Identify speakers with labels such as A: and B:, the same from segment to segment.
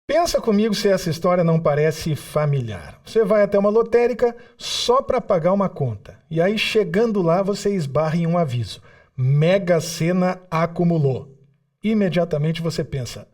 A: Pensa comigo se essa história não parece familiar. Você vai até uma lotérica só para pagar uma conta. E aí, chegando lá, você esbarra em um aviso. Mega Sena acumulou. Imediatamente você pensa,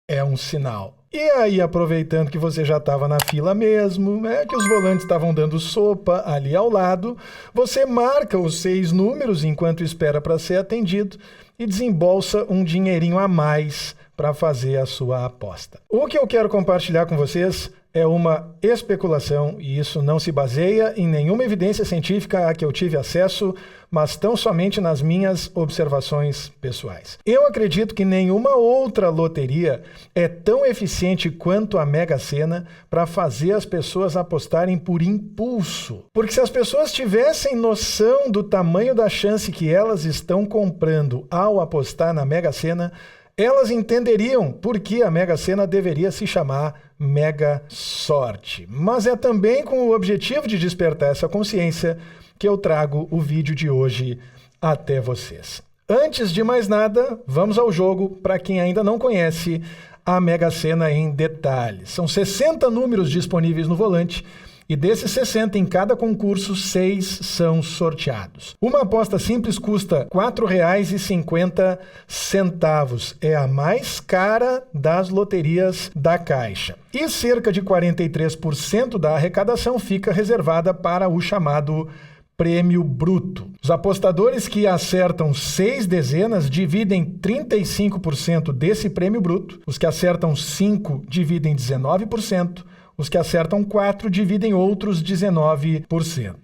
A: é um sinal. E aí, aproveitando que você já estava na fila mesmo, que os volantes estavam dando sopa ali ao lado, você marca os 6 números enquanto espera para ser atendido e desembolsa um dinheirinho a mais para fazer a sua aposta. O que eu quero compartilhar com vocês é uma especulação e isso não se baseia em nenhuma evidência científica a que eu tive acesso, mas tão somente nas minhas observações pessoais. Eu acredito que nenhuma outra loteria é tão eficiente quanto a Mega Sena para fazer as pessoas apostarem por impulso. Porque se as pessoas tivessem noção do tamanho da chance que elas estão comprando ao apostar na Mega Sena, elas entenderiam por que a Mega Sena deveria se chamar Mega Sorte. Mas é também com o objetivo de despertar essa consciência que eu trago o vídeo de hoje até vocês. Antes de mais nada, vamos ao jogo para quem ainda não conhece a Mega Sena em detalhes. São 60 números disponíveis no volante. E desses 60, em cada concurso, 6 são sorteados. Uma aposta simples custa R$ 4,50. É a mais cara das loterias da Caixa. E cerca de 43% da arrecadação fica reservada para o chamado Prêmio Bruto. Os apostadores que acertam 6 dezenas dividem 35% desse Prêmio Bruto. Os que acertam 5 dividem 19%. Os que acertam 4 dividem outros 19%.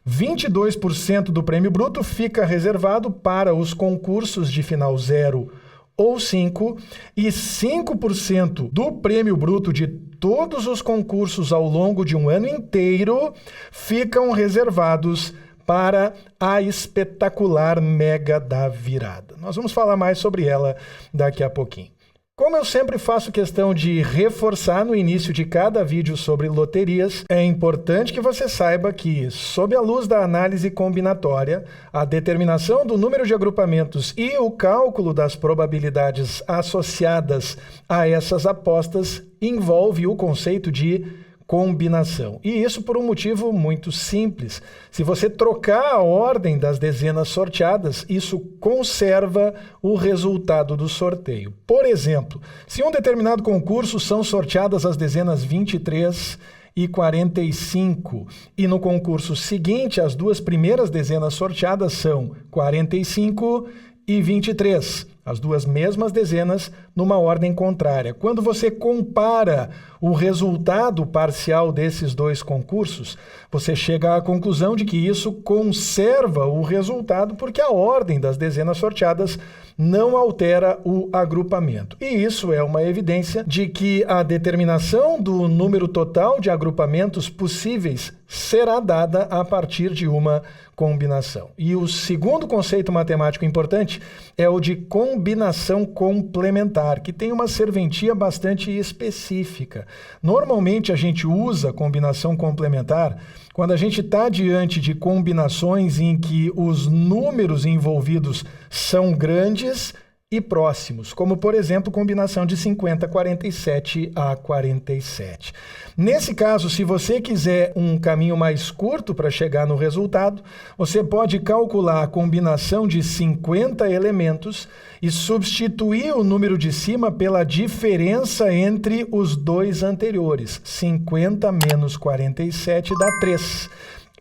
A: 22% do prêmio bruto fica reservado para os concursos de final 0 ou 5 e 5% do prêmio bruto de todos os concursos ao longo de um ano inteiro ficam reservados para a espetacular Mega da Virada. Nós vamos falar mais sobre ela daqui a pouquinho. Como eu sempre faço questão de reforçar no início de cada vídeo sobre loterias, é importante que você saiba que, sob a luz da análise combinatória, a determinação do número de agrupamentos e o cálculo das probabilidades associadas a essas apostas envolve o conceito de combinação. E isso por um motivo muito simples. Se você trocar a ordem das dezenas sorteadas, isso conserva o resultado do sorteio. Por exemplo, se em um determinado concurso são sorteadas as dezenas 23 e 45, e no concurso seguinte as duas primeiras dezenas sorteadas são 45 e 23. As duas mesmas dezenas numa ordem contrária. Quando você compara o resultado parcial desses dois concursos, você chega à conclusão de que isso conserva o resultado porque a ordem das dezenas sorteadas não altera o agrupamento. E isso é uma evidência de que a determinação do número total de agrupamentos possíveis será dada a partir de uma combinação. E o segundo conceito matemático importante é o de combinação complementar, que tem uma serventia bastante específica. Normalmente a gente usa combinação complementar quando a gente está diante de combinações em que os números envolvidos são grandes e próximos, como por exemplo combinação de 50, 47 a 47. Nesse caso, se você quiser um caminho mais curto para chegar no resultado, você pode calcular a combinação de 50 elementos e substituir o número de cima pela diferença entre os dois anteriores. 50 menos 47 dá 3.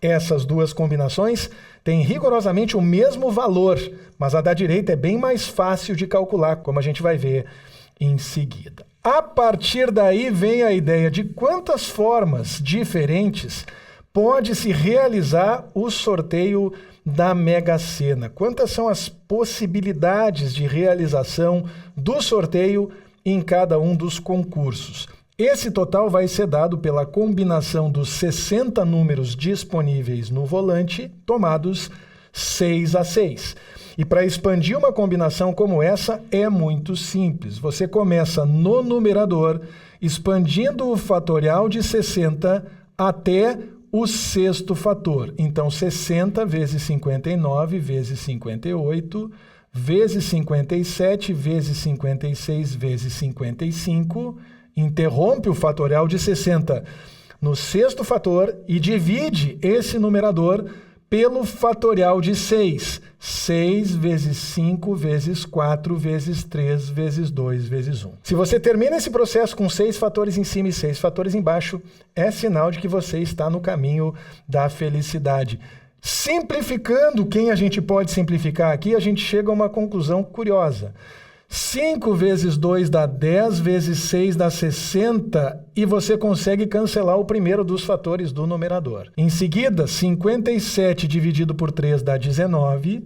A: Essas duas combinações têm rigorosamente o mesmo valor, mas a da direita é bem mais fácil de calcular, como a gente vai ver em seguida. A partir daí vem a ideia de quantas formas diferentes pode-se realizar o sorteio da Mega Sena. Quantas são as possibilidades de realização do sorteio em cada um dos concursos? Esse total vai ser dado pela combinação dos 60 números disponíveis no volante, tomados 6 a 6. E para expandir uma combinação como essa é muito simples. Você começa no numerador, expandindo o fatorial de 60 até o sexto fator. Então, 60 vezes 59 vezes 58 vezes 57 vezes 56 vezes 55 interrompe o fatorial de 60 no sexto fator e divide esse numerador pelo fatorial de 6. 6 vezes 5 vezes 4 vezes 3 vezes 2 vezes 1. Se você termina esse processo com 6 fatores em cima e 6 fatores embaixo, é sinal de que você está no caminho da felicidade. Simplificando quem a gente pode simplificar aqui, a gente chega a uma conclusão curiosa. 5 vezes 2 dá 10, vezes 6 dá 60 e você consegue cancelar o primeiro dos fatores do numerador. Em seguida, 57 dividido por 3 dá 19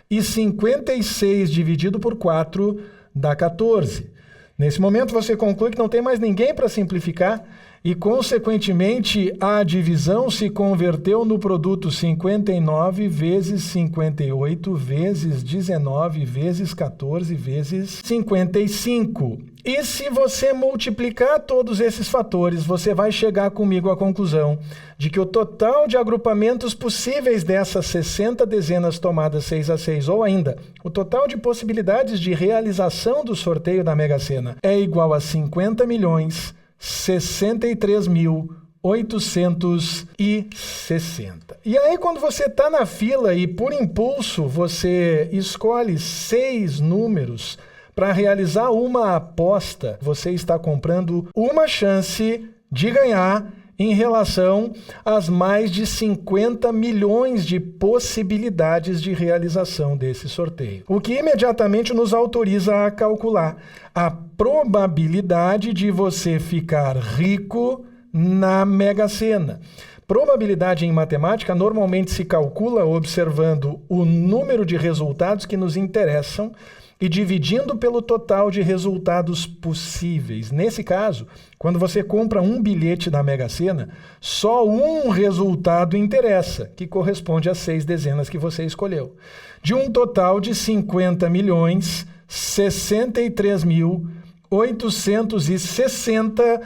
A: e 56 dividido por 4 dá 14. Nesse momento você conclui que não tem mais ninguém para simplificar e, consequentemente, a divisão se converteu no produto 59 vezes 58 vezes 19 vezes 14 vezes 55. E se você multiplicar todos esses fatores, você vai chegar comigo à conclusão de que o total de agrupamentos possíveis dessas 60 dezenas tomadas 6 a 6, ou ainda, o total de possibilidades de realização do sorteio da Mega Sena é igual a 50.063.860. E aí, quando você está na fila e, por impulso, você escolhe 6 números para realizar uma aposta, você está comprando uma chance de ganhar em relação às mais de 50 milhões de possibilidades de realização desse sorteio. O que imediatamente nos autoriza a calcular a probabilidade de você ficar rico na Mega Sena. Probabilidade em matemática normalmente se calcula observando o número de resultados que nos interessam e dividindo pelo total de resultados possíveis. Nesse caso, quando você compra um bilhete da Mega Sena, só um resultado interessa, que corresponde às 6 dezenas que você escolheu. De um total de 50.063.860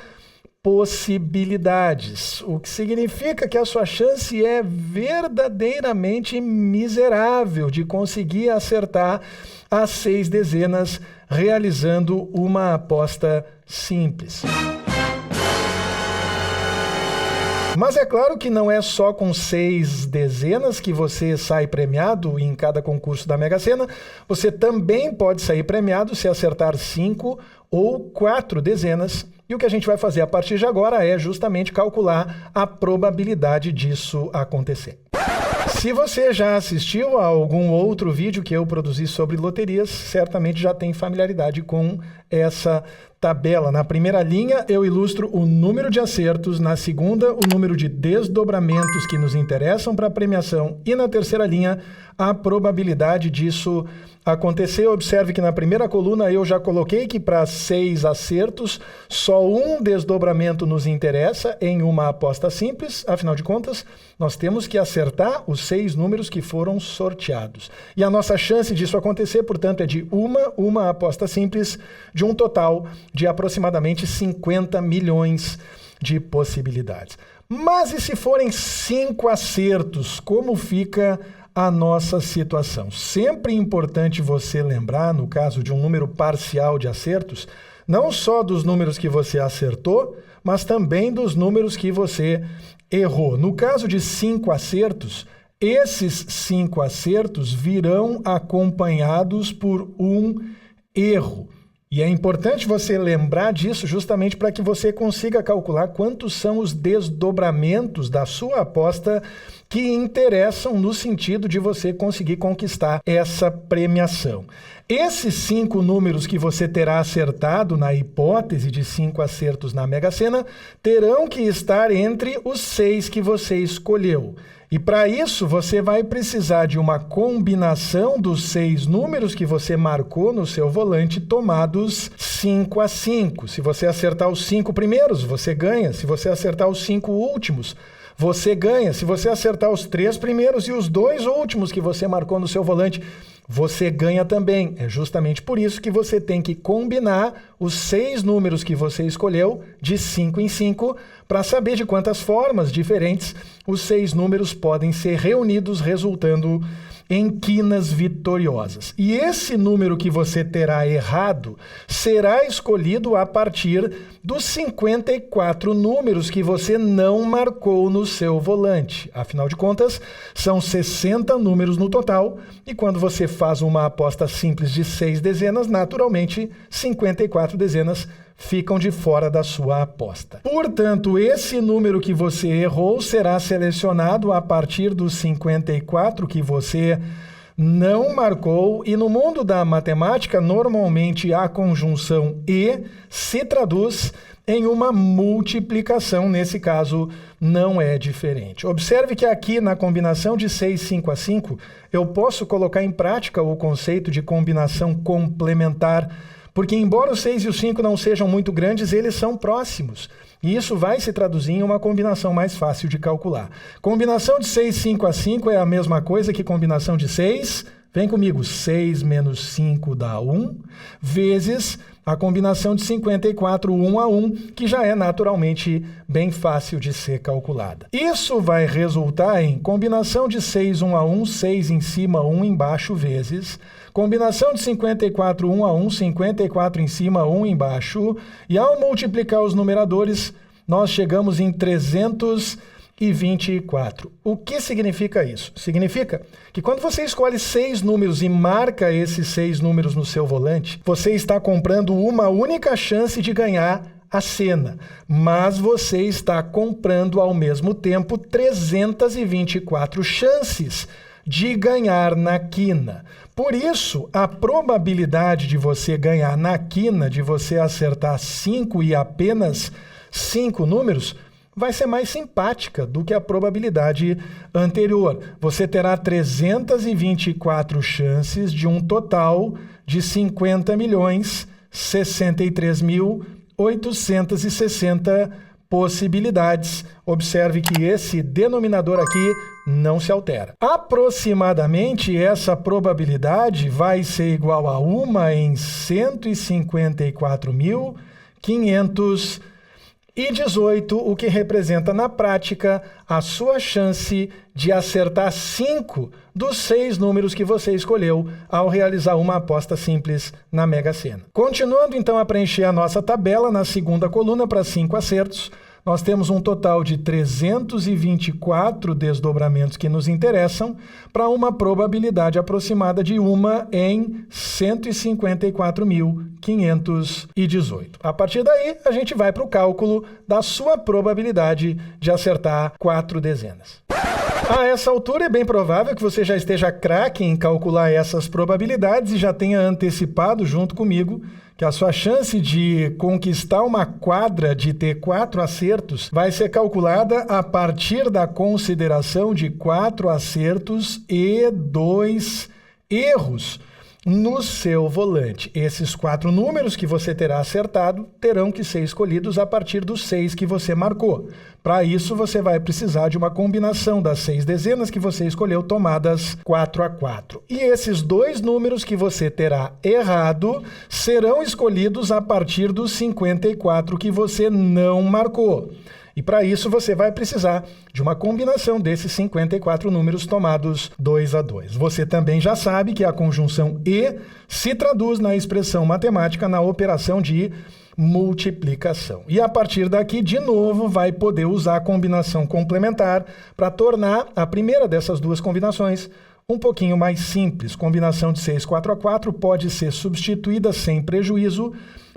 A: possibilidades, o que significa que a sua chance é verdadeiramente miserável de conseguir acertar as 6 dezenas realizando uma aposta simples. Mas é claro que não é só com 6 dezenas que você sai premiado em cada concurso da Mega Sena. Você também pode sair premiado se acertar 5 ou 4 dezenas. E o que a gente vai fazer a partir de agora é justamente calcular a probabilidade disso acontecer. Se você já assistiu a algum outro vídeo que eu produzi sobre loterias, certamente já tem familiaridade com essa tabela. Na primeira linha, eu ilustro o número de acertos, na segunda, o número de desdobramentos que nos interessam para a premiação e na terceira linha, a probabilidade disso acontecer. Observe que na primeira coluna eu já coloquei que para 6 acertos, só um desdobramento nos interessa em uma aposta simples. Afinal de contas, nós temos que acertar os 6 números que foram sorteados. E a nossa chance disso acontecer, portanto, é de uma aposta simples de um total de aproximadamente 50 milhões de possibilidades. Mas e se forem 5 acertos, como fica a nossa situação? Sempre importante você lembrar, no caso de um número parcial de acertos, não só dos números que você acertou, mas também dos números que você errou. No caso de 5 acertos, esses 5 acertos virão acompanhados por um erro. E é importante você lembrar disso justamente para que você consiga calcular quantos são os desdobramentos da sua aposta que interessam no sentido de você conseguir conquistar essa premiação. Esses 5 números que você terá acertado na hipótese de 5 acertos na Mega Sena terão que estar entre os 6 que você escolheu. E para isso você vai precisar de uma combinação dos 6 números que você marcou no seu volante tomados 5 a 5. Se você acertar os 5 primeiros, você ganha. Se você acertar os 5 últimos, você ganha. Se você acertar os 3 primeiros e os 2 últimos que você marcou no seu volante, você ganha também. É justamente por isso que você tem que combinar os 6 números que você escolheu de 5 em 5 para saber de quantas formas diferentes os 6 números podem ser reunidos, resultando em quinas vitoriosas. E esse número que você terá errado será escolhido a partir dos 54 números que você não marcou no seu volante. Afinal de contas, são 60 números no total, e quando você faz uma aposta simples de 6 dezenas, naturalmente, 54 dezenas ficam de fora da sua aposta. Portanto, esse número que você errou será selecionado a partir dos 54 que você não marcou, e no mundo da matemática, normalmente a conjunção e se traduz em uma multiplicação. Nesse caso, não é diferente. Observe que aqui na combinação de 6, 5 a 5, eu posso colocar em prática o conceito de combinação complementar, porque embora o 6 e o 5 não sejam muito grandes, eles são próximos. E isso vai se traduzir em uma combinação mais fácil de calcular. Combinação de 6, 5 a 5 é a mesma coisa que combinação de 6. Vem comigo, 6 menos 5 dá 1, vezes a combinação de 54, 1 a 1, que já é naturalmente bem fácil de ser calculada. Isso vai resultar em combinação de 6, 1 a 1, 6 em cima, 1 embaixo, vezes combinação de 54, 1 a 1, 54 em cima, 1 embaixo, e ao multiplicar os numeradores, nós chegamos em 324. O que significa isso? Significa que quando você escolhe 6 números e marca esses 6 números no seu volante, você está comprando uma única chance de ganhar a cena, mas você está comprando ao mesmo tempo 324 chances de ganhar na quina. Por isso, a probabilidade de você ganhar na quina, de você acertar 5 e apenas 5 números, vai ser mais simpática do que a probabilidade anterior. Você terá 324 chances de um total de 50.063.860 possibilidades. Observe que esse denominador aqui não se altera. Aproximadamente, essa probabilidade vai ser igual a 1 em 154.518, o que representa na prática a sua chance de acertar 5 dos 6 números que você escolheu ao realizar uma aposta simples na Mega Sena. Continuando então a preencher a nossa tabela, na segunda coluna, para 5 acertos, nós temos um total de 324 desdobramentos que nos interessam, para uma probabilidade aproximada de 1 em 154.518. A partir daí, a gente vai para o cálculo da sua probabilidade de acertar 4 dezenas. A essa altura é bem provável que você já esteja craque em calcular essas probabilidades e já tenha antecipado junto comigo que a sua chance de conquistar uma quadra de ter 4 acertos vai ser calculada a partir da consideração de 4 acertos e 2 erros no seu volante. Esses 4 números que você terá acertado terão que ser escolhidos a partir dos 6 que você marcou. Para isso, você vai precisar de uma combinação das 6 dezenas que você escolheu, tomadas 4 a 4. E esses 2 números que você terá errado serão escolhidos a partir dos 54 que você não marcou. E para isso você vai precisar de uma combinação desses 54 números tomados 2 a 2. Você também já sabe que a conjunção e se traduz na expressão matemática na operação de multiplicação. E a partir daqui, de novo, vai poder usar a combinação complementar para tornar a primeira dessas duas combinações um pouquinho mais simples. Combinação de 6, 4 a 4 pode ser substituída sem prejuízo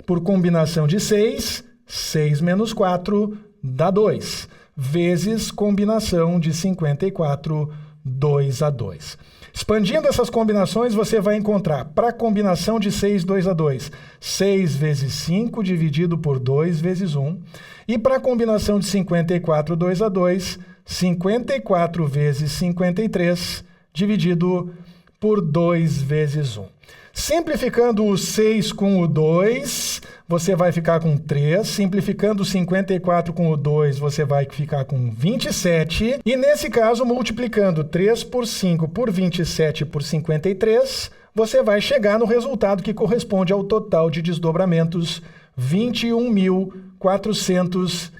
A: por combinação de 6, 6 menos 4 dá 2, vezes combinação de 54, 2 a 2. Expandindo essas combinações, você vai encontrar, para a combinação de 6, 2 a 2, 6 vezes 5 dividido por 2 vezes 1. E para a combinação de 54, 2 a 2, 54 vezes 53 dividido por 2 vezes 1. Simplificando o 6 com o 2, você vai ficar com 3. Simplificando o 54 com o 2, você vai ficar com 27. E nesse caso, multiplicando 3 por 5 por 27 por 53, você vai chegar no resultado que corresponde ao total de desdobramentos 21.416.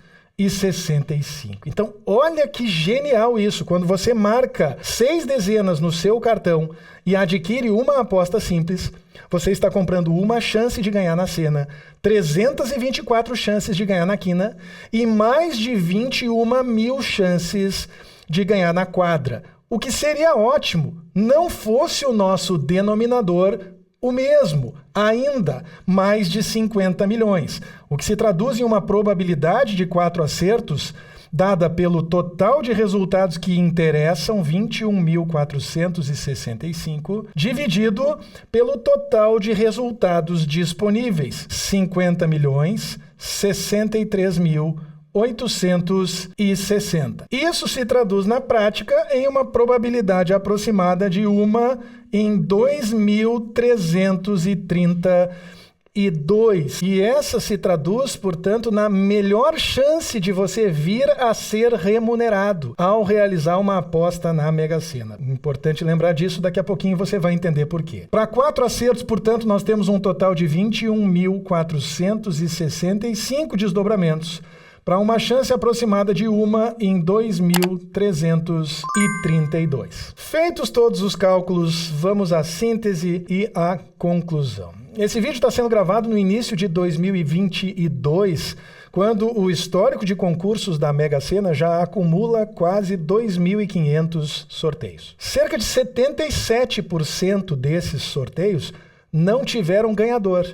A: Então, olha que genial isso. Quando você marca 6 dezenas no seu cartão e adquire uma aposta simples, você está comprando uma chance de ganhar na cena, 324 chances de ganhar na quina e mais de 21 mil chances de ganhar na quadra. O que seria ótimo, não fosse o nosso denominador o mesmo, ainda mais de 50 milhões, o que se traduz em uma probabilidade de 4 acertos dada pelo total de resultados que interessam, 21.465, dividido pelo total de resultados disponíveis, 50.063.860. Isso se traduz na prática em uma probabilidade aproximada de 1 em 2.332. E essa se traduz, portanto, na melhor chance de você vir a ser remunerado ao realizar uma aposta na Mega Sena. Importante lembrar disso, daqui a pouquinho você vai entender por quê. Para 4 acertos, portanto, nós temos um total de 21.465 desdobramentos, para uma chance aproximada de 1 em 2.332. Feitos todos os cálculos, vamos à síntese e à conclusão. Esse vídeo está sendo gravado no início de 2022, quando o histórico de concursos da Mega Sena já acumula quase 2.500 sorteios. Cerca de 77% desses sorteios não tiveram ganhador.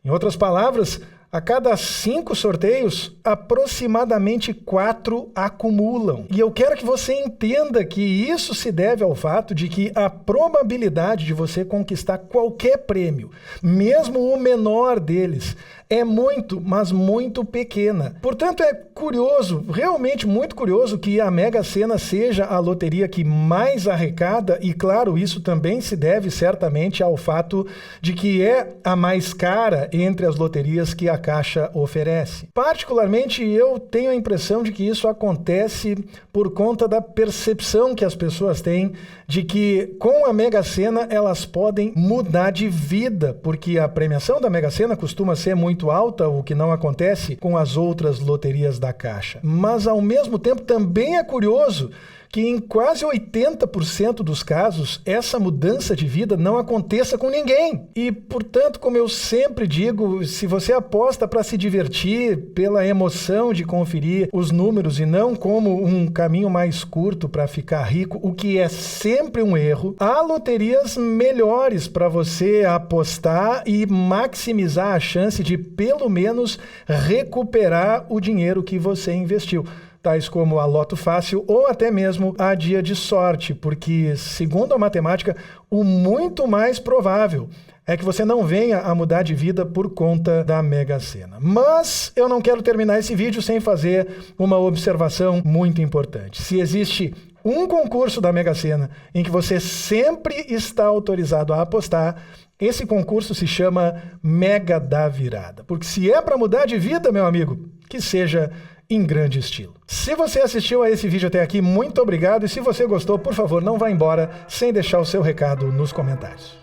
A: Em outras palavras, a cada 5 sorteios, aproximadamente 4 acumulam. E eu quero que você entenda que isso se deve ao fato de que a probabilidade de você conquistar qualquer prêmio, mesmo o menor deles, é muito, mas muito pequena. Portanto, é curioso, realmente muito curioso, que a Mega Sena seja a loteria que mais arrecada, e claro, isso também se deve certamente ao fato de que é a mais cara entre as loterias que a Caixa oferece. Particularmente, eu tenho a impressão de que isso acontece por conta da percepção que as pessoas têm de que com a Mega Sena elas podem mudar de vida, porque a premiação da Mega Sena costuma ser muito alta, o que não acontece com as outras loterias da Caixa. Mas, ao mesmo tempo, também é curioso que em quase 80% dos casos, essa mudança de vida não aconteça com ninguém. E, portanto, como eu sempre digo, se você aposta para se divertir, pela emoção de conferir os números e não como um caminho mais curto para ficar rico, o que é sempre um erro, há loterias melhores para você apostar e maximizar a chance de, pelo menos, recuperar o dinheiro que você investiu, tais como a Loto Fácil ou até mesmo a Dia de Sorte, porque, segundo a matemática, o muito mais provável é que você não venha a mudar de vida por conta da Mega Sena. Mas eu não quero terminar esse vídeo sem fazer uma observação muito importante. Se existe um concurso da Mega Sena em que você sempre está autorizado a apostar, esse concurso se chama Mega da Virada. Porque se é para mudar de vida, meu amigo, que seja em grande estilo. Se você assistiu a esse vídeo até aqui, muito obrigado. E se você gostou, por favor, não vá embora sem deixar o seu recado nos comentários.